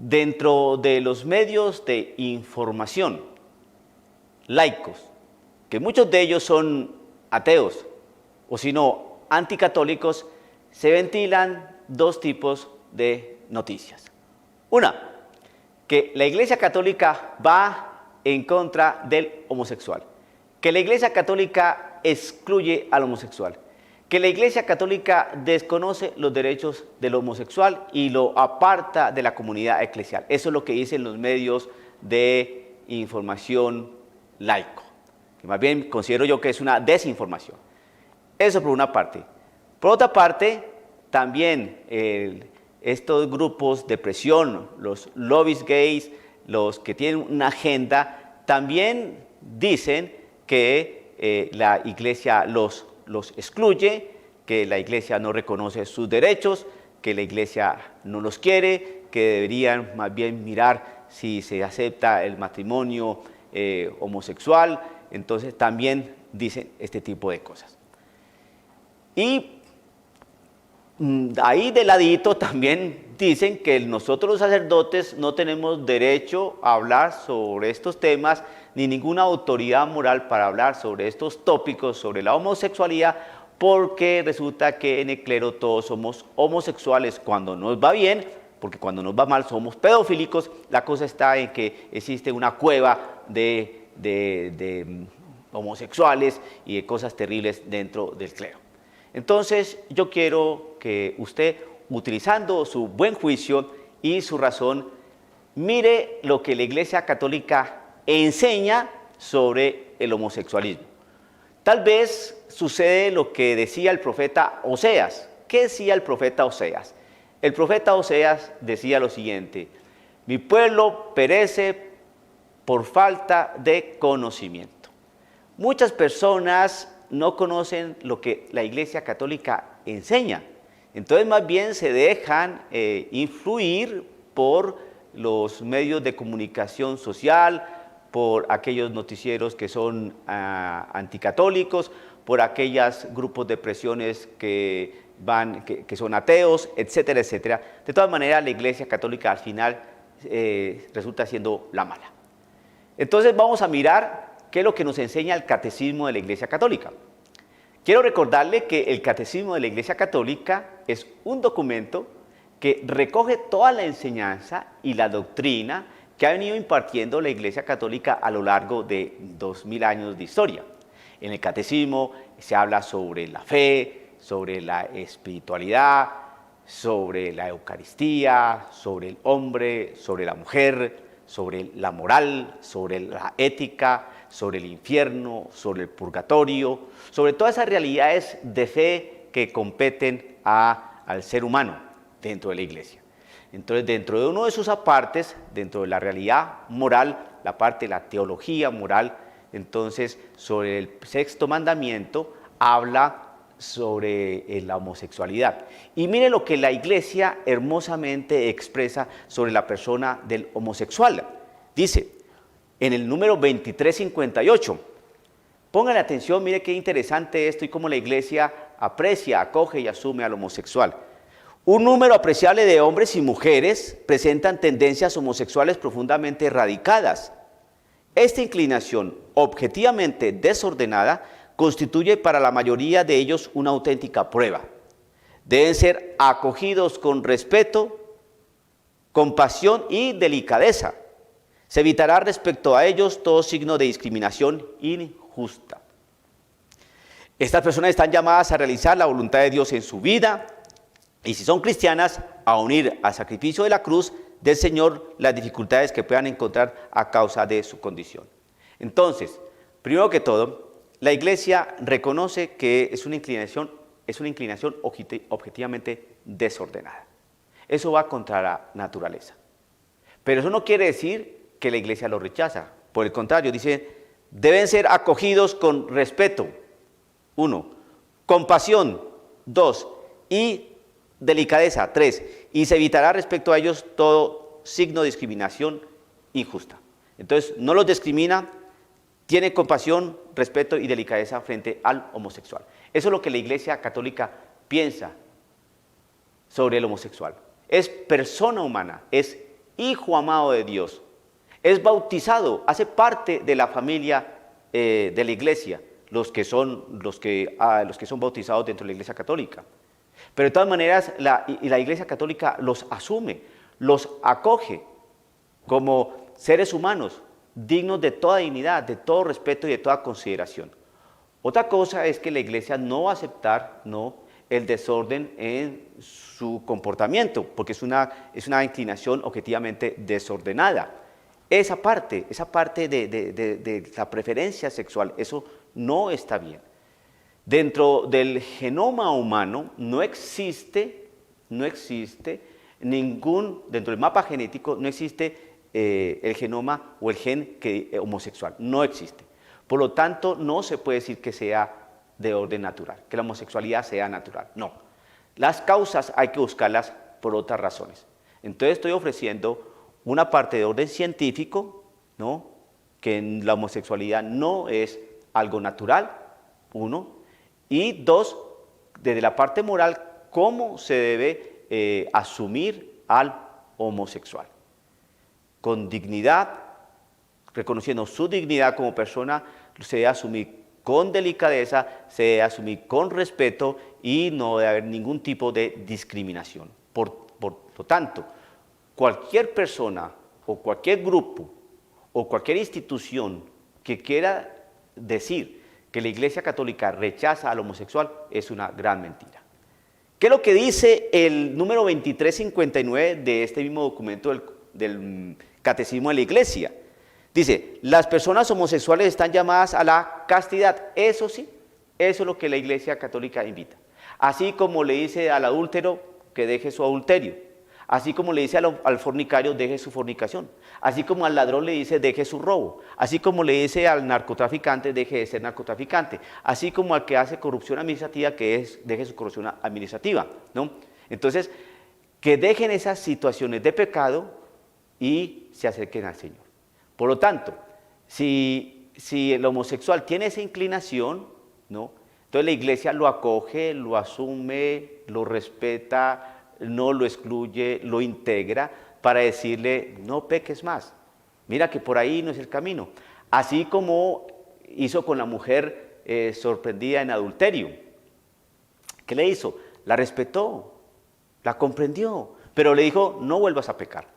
dentro de los medios de información laicos, que muchos de ellos son ateos o si no anticatólicos, se ventilan dos tipos de noticias. Una, que la Iglesia Católica va en contra del homosexual, que la Iglesia Católica excluye al homosexual, que la Iglesia Católica desconoce los derechos del homosexual y lo aparta de la comunidad eclesial. Eso es lo que dicen los medios de información laico, que más bien considero yo que es una desinformación. Eso por una parte. Por otra parte, también estos grupos de presión, los lobbies gays, los que tienen una agenda, también dicen que la Iglesia los excluye, que la Iglesia no reconoce sus derechos, que la Iglesia no los quiere, que deberían más bien mirar si se acepta el matrimonio homosexual. Entonces también dicen este tipo de cosas. Y ahí de ladito también dicen que nosotros los sacerdotes no tenemos derecho a hablar sobre estos temas, ni ninguna autoridad moral para hablar sobre estos tópicos, sobre la homosexualidad, porque resulta que en el clero todos somos homosexuales cuando nos va bien, porque cuando nos va mal somos pedofílicos. La cosa está en que existe una cueva de homosexuales y de cosas terribles dentro del clero. Entonces yo quiero que usted, utilizando su buen juicio y su razón, mire lo que la Iglesia Católica enseña sobre el homosexualismo. Tal vez sucede lo que decía el profeta Oseas. ¿Qué decía el profeta Oseas? El profeta Oseas decía lo siguiente: mi pueblo perece por falta de conocimiento. Muchas personas no conocen lo que la Iglesia Católica enseña. Entonces más bien se dejan influir por los medios de comunicación social, por aquellos noticieros que son anticatólicos, por aquellos grupos de presiones que son ateos, etcétera, etcétera. De todas maneras, la Iglesia Católica al final resulta siendo la mala. Entonces vamos a mirar qué es lo que nos enseña el Catecismo de la Iglesia Católica. Quiero recordarle que el Catecismo de la Iglesia Católica es un documento que recoge toda la enseñanza y la doctrina que ha venido impartiendo la Iglesia Católica a lo largo de 2000 años de historia. En el Catecismo se habla sobre la fe, sobre la espiritualidad, sobre la Eucaristía, sobre el hombre, sobre la mujer, sobre la moral, sobre la ética, sobre el infierno, sobre el purgatorio, sobre todas esas realidades de fe que competen al ser humano dentro de la Iglesia. Entonces, dentro de uno de sus apartes, dentro de la realidad moral, la parte de la teología moral, entonces, sobre el sexto mandamiento, habla sobre la homosexualidad. Y mire lo que la Iglesia hermosamente expresa sobre la persona del homosexual. Dice, en el número 2358, póngale atención, mire qué interesante esto y cómo la Iglesia aprecia, acoge y asume al homosexual. Un número apreciable de hombres y mujeres presentan tendencias homosexuales profundamente erradicadas. Esta inclinación objetivamente desordenada constituye para la mayoría de ellos una auténtica prueba. Deben ser acogidos con respeto, compasión y delicadeza. Se evitará respecto a ellos todo signo de discriminación injusta. Estas personas están llamadas a realizar la voluntad de Dios en su vida y, si son cristianas, a unir al sacrificio de la cruz del Señor las dificultades que puedan encontrar a causa de su condición. Entonces, primero que todo, la Iglesia reconoce que es una inclinación objetivamente desordenada. Eso va contra la naturaleza. Pero eso no quiere decir que la Iglesia lo rechaza. Por el contrario, dice, deben ser acogidos con respeto. 1. Compasión. 2. Y delicadeza. 3. Y se evitará respecto a ellos todo signo de discriminación injusta. Entonces, no los discrimina, tiene compasión, respeto y delicadeza frente al homosexual. Eso es lo que la Iglesia Católica piensa sobre el homosexual. Es persona humana, es hijo amado de Dios, es bautizado, hace parte de la familia de la iglesia, los que son bautizados dentro de la iglesia católica. Pero de todas maneras la iglesia católica los asume, los acoge como seres humanos, dignos de toda dignidad, de todo respeto y de toda consideración. Otra cosa es que la iglesia no va a aceptar el desorden en su comportamiento, porque es una inclinación objetivamente desordenada. Esa parte de la preferencia sexual, eso no está bien. Dentro del genoma humano no existe dentro del mapa genético no existe el genoma o el gen homosexual, no existe. Por lo tanto, no se puede decir que sea de orden natural, que la homosexualidad sea natural, no. Las causas hay que buscarlas por otras razones. Entonces estoy ofreciendo una parte de orden científico, que la homosexualidad no es algo natural, uno, y dos, desde la parte moral, cómo se debe asumir al homosexual. Con dignidad, reconociendo su dignidad como persona, se debe asumir con delicadeza, se debe asumir con respeto y no debe haber ningún tipo de discriminación. Por lo tanto, cualquier persona o cualquier grupo o cualquier institución que quiera decir que la Iglesia Católica rechaza al homosexual es una gran mentira. ¿Qué es lo que dice el número 2359 de este mismo documento del Catecismo de la Iglesia? Dice, las personas homosexuales están llamadas a la castidad. Eso sí, eso es lo que la Iglesia Católica invita. Así como le dice al adúltero que deje su adulterio, así como le dice al fornicario deje su fornicación, así como al ladrón le dice deje su robo, así como le dice al narcotraficante deje de ser narcotraficante, así como al que hace corrupción administrativa deje su corrupción administrativa, ¿no? Entonces, que dejen esas situaciones de pecado y se acerquen al Señor. Por lo tanto, si el homosexual tiene esa inclinación, entonces la iglesia lo acoge, lo asume, lo respeta, no lo excluye, lo integra para decirle, no peques más, mira que por ahí no es el camino. Así como hizo con la mujer sorprendida en adulterio. ¿Qué le hizo? La respetó, la comprendió, pero le dijo, no vuelvas a pecar.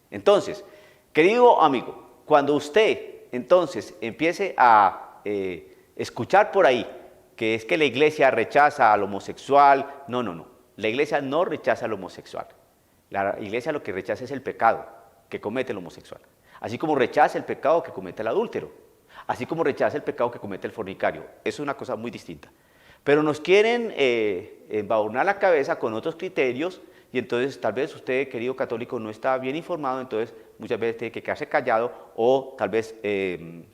Entonces, querido amigo, cuando usted entonces empiece a escuchar por ahí que es que la iglesia rechaza al homosexual, no. La iglesia no rechaza al homosexual. La iglesia lo que rechaza es el pecado que comete el homosexual. Así como rechaza el pecado que comete el adúltero. Así como rechaza el pecado que comete el fornicario. Eso es una cosa muy distinta. Pero nos quieren embadurnar la cabeza con otros criterios y entonces tal vez usted, querido católico, no está bien informado, entonces muchas veces tiene que quedarse callado o tal vez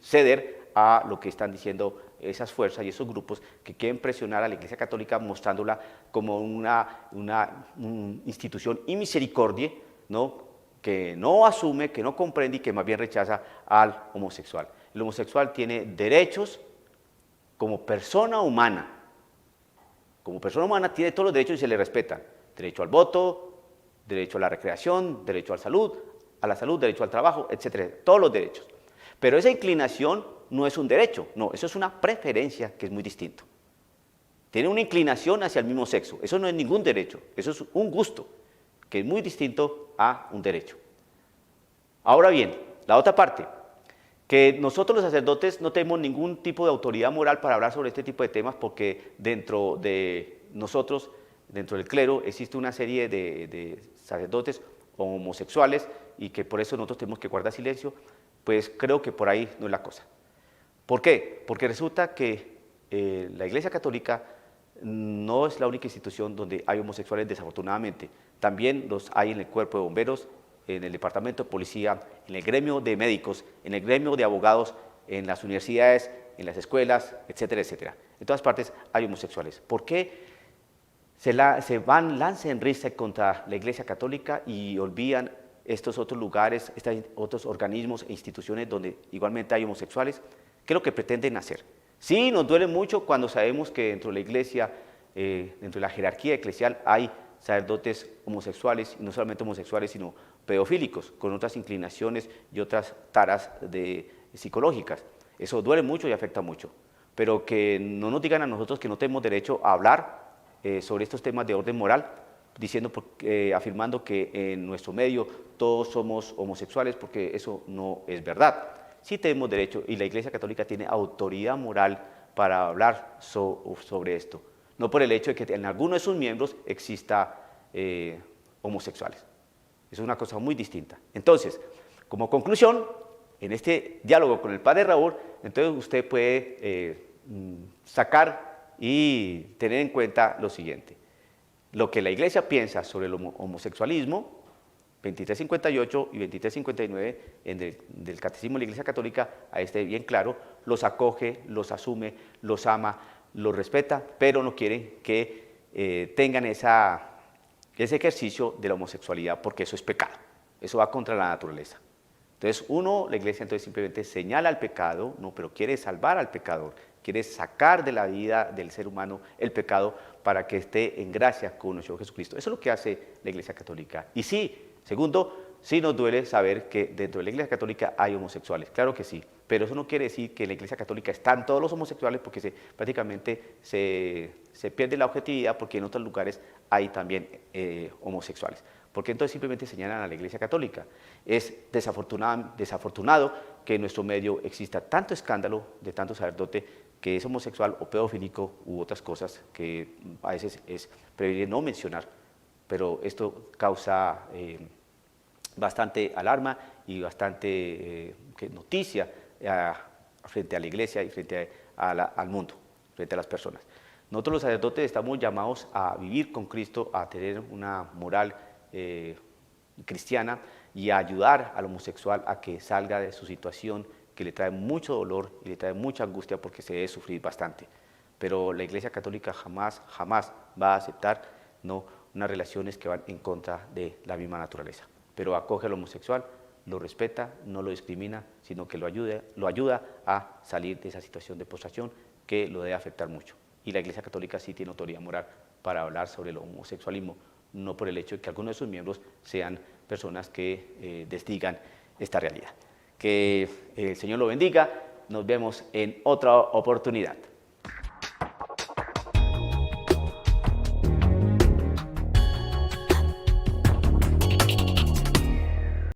ceder a lo que están diciendo esas fuerzas y esos grupos que quieren presionar a la Iglesia Católica mostrándola como una institución inmisericordia, que no asume, que no comprende y que más bien rechaza al homosexual. El homosexual tiene derechos como persona humana. Como persona humana tiene todos los derechos y se le respetan. Derecho al voto, derecho a la recreación, derecho a la salud, derecho al trabajo, etcétera, todos los derechos. Pero esa inclinación no es un derecho, no, eso es una preferencia que es muy distinto. Tiene una inclinación hacia el mismo sexo, eso no es ningún derecho, eso es un gusto, que es muy distinto a un derecho. Ahora bien, la otra parte, que nosotros los sacerdotes no tenemos ningún tipo de autoridad moral para hablar sobre este tipo de temas porque dentro de nosotros, dentro del clero, existe una serie de sacerdotes homosexuales y que por eso nosotros tenemos que guardar silencio, pues creo que por ahí no es la cosa. ¿Por qué? Porque resulta que la Iglesia Católica no es la única institución donde hay homosexuales, desafortunadamente. También los hay en el cuerpo de bomberos, en el departamento de policía, en el gremio de médicos, en el gremio de abogados, en las universidades, en las escuelas, etcétera, etcétera. En todas partes hay homosexuales. ¿Por qué lanzan risa contra la Iglesia Católica y olvidan estos otros lugares, estos otros organismos e instituciones donde igualmente hay homosexuales? ¿Qué es lo que pretenden hacer? Sí, nos duele mucho cuando sabemos que dentro de la iglesia, dentro de la jerarquía eclesial, hay sacerdotes homosexuales, y no solamente homosexuales, sino pedofílicos, con otras inclinaciones y otras taras psicológicas. Eso duele mucho y afecta mucho, pero que no nos digan a nosotros que no tenemos derecho a hablar sobre estos temas de orden moral, afirmando que en nuestro medio todos somos homosexuales, porque eso no es verdad. Sí tenemos derecho y la Iglesia Católica tiene autoridad moral para hablar sobre esto, no por el hecho de que en alguno de sus miembros exista homosexuales. Es una cosa muy distinta. Entonces, como conclusión, en este diálogo con el Padre Raúl, entonces usted puede sacar y tener en cuenta lo siguiente: lo que la Iglesia piensa sobre el homosexualismo, 2358 y 2359 del Catecismo de la Iglesia Católica, ahí está bien claro, los acoge, los asume, los ama, los respeta, pero no quieren que tengan ese ejercicio de la homosexualidad, porque eso es pecado, eso va contra la naturaleza. Entonces la Iglesia entonces simplemente señala el pecado, no, pero quiere salvar al pecador, quiere sacar de la vida del ser humano el pecado para que esté en gracia con nuestro Jesucristo. Eso es lo que hace la Iglesia Católica. Y sí, segundo, sí nos duele saber que dentro de la Iglesia Católica hay homosexuales, claro que sí, pero eso no quiere decir que en la Iglesia Católica están todos los homosexuales, porque prácticamente se pierde la objetividad, porque en otros lugares hay también homosexuales. Porque entonces simplemente señalan a la Iglesia Católica. Es desafortunado que en nuestro medio exista tanto escándalo de tanto sacerdote que es homosexual o pedofílico u otras cosas que a veces es preferible no mencionar, pero esto causa bastante alarma y bastante noticia frente a la Iglesia y frente al mundo, frente a las personas. Nosotros los sacerdotes estamos llamados a vivir con Cristo, a tener una moral cristiana y a ayudar al homosexual a que salga de su situación que le trae mucho dolor y le trae mucha angustia, porque se debe sufrir bastante. Pero la Iglesia Católica jamás va a aceptar unas relaciones que van en contra de la misma naturaleza. Pero acoge al homosexual, lo respeta, no lo discrimina, sino que lo ayuda a salir de esa situación de postración que lo debe afectar mucho. Y la Iglesia Católica sí tiene autoridad moral para hablar sobre el homosexualismo, no por el hecho de que algunos de sus miembros sean personas que desdigan esta realidad. Que el Señor lo bendiga, nos vemos en otra oportunidad.